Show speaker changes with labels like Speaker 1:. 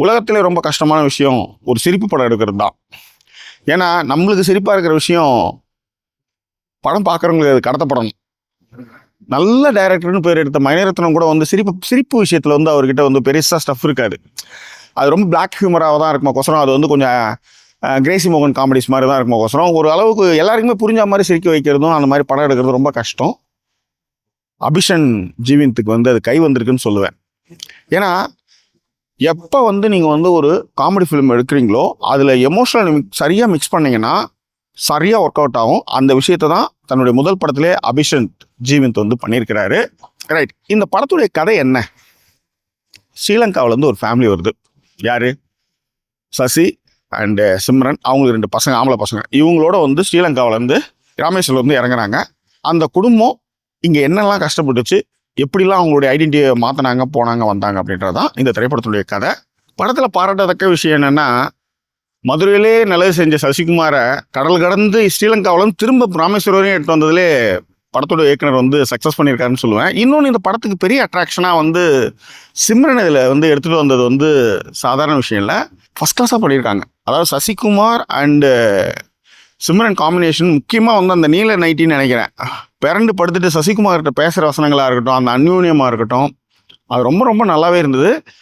Speaker 1: உலகத்திலே ரொம்ப கஷ்டமான விஷயம் ஒரு சிரிப்பு படம் எடுக்கிறது தான். ஏன்னா நம்மளுக்கு சிரிப்பாக இருக்கிற விஷயம் படம் பார்க்குறவங்களுக்கு அது கடத்தப்படணும். நல்ல டைரக்டர்னு பேர் எடுத்த மணிரத்னம் கூட வந்து சிரிப்பு விஷயத்தில் வந்து அவர்கிட்ட வந்து பெருசாக ஸ்டஃப் இருக்காது. அது ரொம்ப பிளாக் ஹியூமராக தான் இருக்குமோக்கோசரம், அது வந்து கொஞ்சம் கிரேசி மோகன் காமெடிஸ் மாதிரி தான் இருக்குமோக்கோசரம், ஒரு அளவுக்கு எல்லாருக்குமே புரிஞ்ச மாதிரி சிரிக்க வைக்கிறதும் அந்த மாதிரி படம் எடுக்கிறது ரொம்ப கஷ்டம். அபிஷன் ஜீவந்த்துக்கு வந்து அது கை வந்திருக்குன்னு சொல்லுவேன். ஏன்னா எப்போ வந்து நீங்கள் வந்து ஒரு காமெடி ஃபிலிம் எடுக்கிறீங்களோ அதில் எமோஷனல் சரியாக மிக்ஸ் பண்ணிங்கன்னா சரியாக ஒர்க் அவுட் ஆகும். அந்த விஷயத்தை தான் தன்னுடைய முதல் படத்திலே அபிஷன் ஜீவந்த் வந்து பண்ணியிருக்கிறாரு. ரைட். இந்த படத்துடைய கதை என்ன? ஸ்ரீலங்காவிலேருந்து ஒரு ஃபேமிலி வருது. யார்? சசி அண்டு சிம்ரன். அவங்களுக்கு 2 பசங்க, ஆம்பளை பசங்க. இவங்களோட வந்து ஸ்ரீலங்காவிலேருந்து ராமேஸ்வரம் வந்து இறங்குறாங்க. அந்த குடும்பம் இங்கே என்னெல்லாம் கஷ்டப்பட்டுச்சு, எப்படிலாம் அவங்களுடைய ஐடென்டிட்டியை மாற்றினாங்க, போனாங்க, வந்தாங்க அப்படின்றது தான் இந்த திரைப்படத்துடைய கதை. படத்தில் பாராட்டத்தக்க விஷயம் என்னென்னா, மதுரையிலே நல்லது செஞ்ச சசிகுமாரை கடல் கடந்து ஸ்ரீலங்காவிலேருந்து திரும்ப ராமேஸ்வரம் எடுத்து வந்ததுலே படத்தோட இயக்குனர் வந்து சக்ஸஸ் பண்ணியிருக்காருன்னு சொல்லுவேன். இன்னொன்று, இந்த படத்துக்கு பெரிய அட்ராக்ஷனாக வந்து சிம்ரன் இதில் வந்து எடுத்துகிட்டு வந்தது வந்து சாதாரண விஷயம் இல்லை, ஃபஸ்ட் கிளாஸாக பண்ணியிருக்காங்க. அதாவது சசிகுமார் அண்டு சிம்ரன் காம்பினேஷன், முக்கியமாக வந்து அந்த நீல நைட்டின்னு நினைக்கிறேன், பிறண்டு படுத்துட்டு சசிகுமார்கிட்ட பேசுகிற வசனங்களாக இருக்கட்டும், அந்த அந்யூன்யமாக இருக்கட்டும், அது ரொம்ப ரொம்ப நல்லாவே இருந்தது.